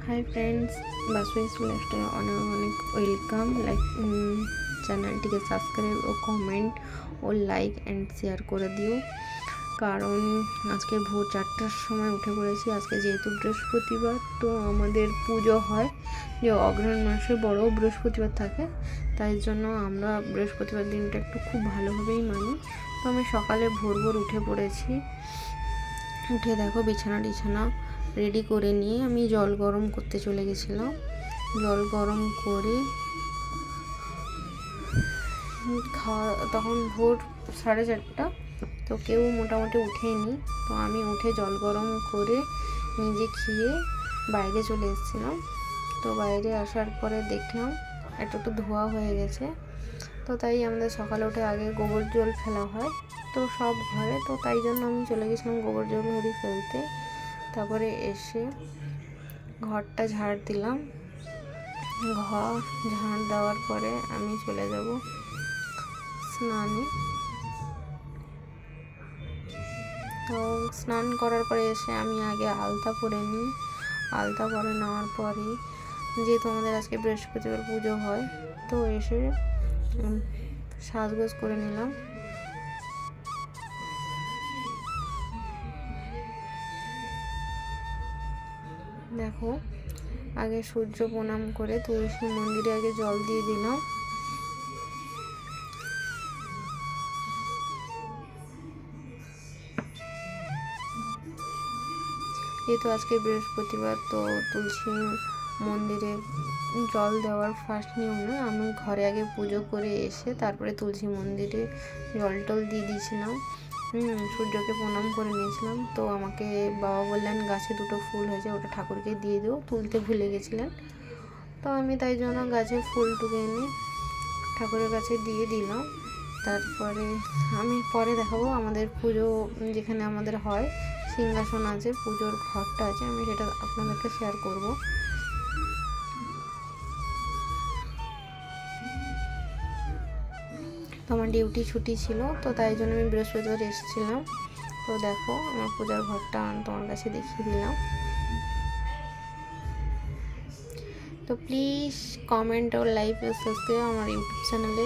Hi friends, বাসুইস lifestyle অনেক অনেক welcome. চ্যানেলটিকে সাবস্ক্রাইব ও কমেন্ট ও লাইক অ্যান্ড শেয়ার করে দিও। কারণ আজকে ভোর 4টার সময় উঠে পড়েছি। আজকে যেহেতু বৃহস্পতিবার, তো আমাদের পুজো হয় যে অগ্রহায়ণ মাসে বড় বৃহস্পতিবার থাকে, তাই জন্য আমরা বৃহস্পতিবার দিনটা একটু খুব ভালোভাবেই মানি। তো আমি সকালে ভোর ভোর উঠে পড়েছি। উঠে দেখো বিছানা রেডি করে নিয়ে আমি জল গরম করতে চলে গেছিলাম। জল গরম করে তখন ভোর 4:30, তো কেউ মোটামুটি উঠেনি। তো আমি উঠে জল গরম করে নিজে খেয়ে বাইরে চলে এসেছিলাম। তো বাইরে আসার পরে দেখলাম একটু ধোয়া হয়ে গেছে। তো তাই আমাদের সকালে উঠে আগে গোবর জল ফেলা হয় তো সব ঘরে, তো তাই জন্য আমি চলে গেছিলাম গোবর জল হরি ফেলতে। তারপরে এসে ঘরটা ঝাড় দিলাম। ঘর ঝাড় দেওয়ার পরে আমি চলে যাব স্নানে। তো স্নান করার পরে এসে আমি আগে আলতা পরে নিই। আলতা পরে নেওয়ার পরে, যেহেতু আমাদের আজকে বৃহস্পতিবার পুজো হয়, তো এসে সাজগোজ করে নিলাম। দেখো, আগে সূর্য প্রণাম করে তুলসী মন্দিরে আগে জল দিয়ে দিলাম। যেহেতু আজকে বৃহস্পতিবার, তো তুলসী মন্দিরে জল দেওয়ার ফার্স্ট নিয়ম নয়, আমি ঘরে আগে পুজো করে এসে তারপরে তুলসী মন্দিরে জল টল দিয়ে দিয়েছিলাম। সূর্যকে প্রণাম করে নিয়েছিলাম। তো আমাকে বাবা বললেন গাছে 2টো ফুল হয়েছে, ওটা ঠাকুরকে দিয়ে দিও, তুলতে ভুলে গেছিলেন। তো আমি তাই জন্য গাছে ফুল টুকে এনে ঠাকুরের কাছে দিয়ে দিলাম। তারপরে আমি পরে দেখাবো আমাদের পুজো যেখানে আমাদের হয়, সিংহাসন আছে, পুজোর ঘরটা আছে, আমি সেটা আপনাদেরকে শেয়ার করব। তো আমার ডিউটি ছুটি ছিল, তো তাই জন্য আমি বৃহস্পতিবার এসেছিলাম। তো দেখো আমার পূজার ঘরটা তোমার কাছে দেখিয়ে দিলাম। তো প্লিজ কমেন্ট ও লাইক ও সাবস্ক্রাইব আমার ইউটিউব চ্যানেলে।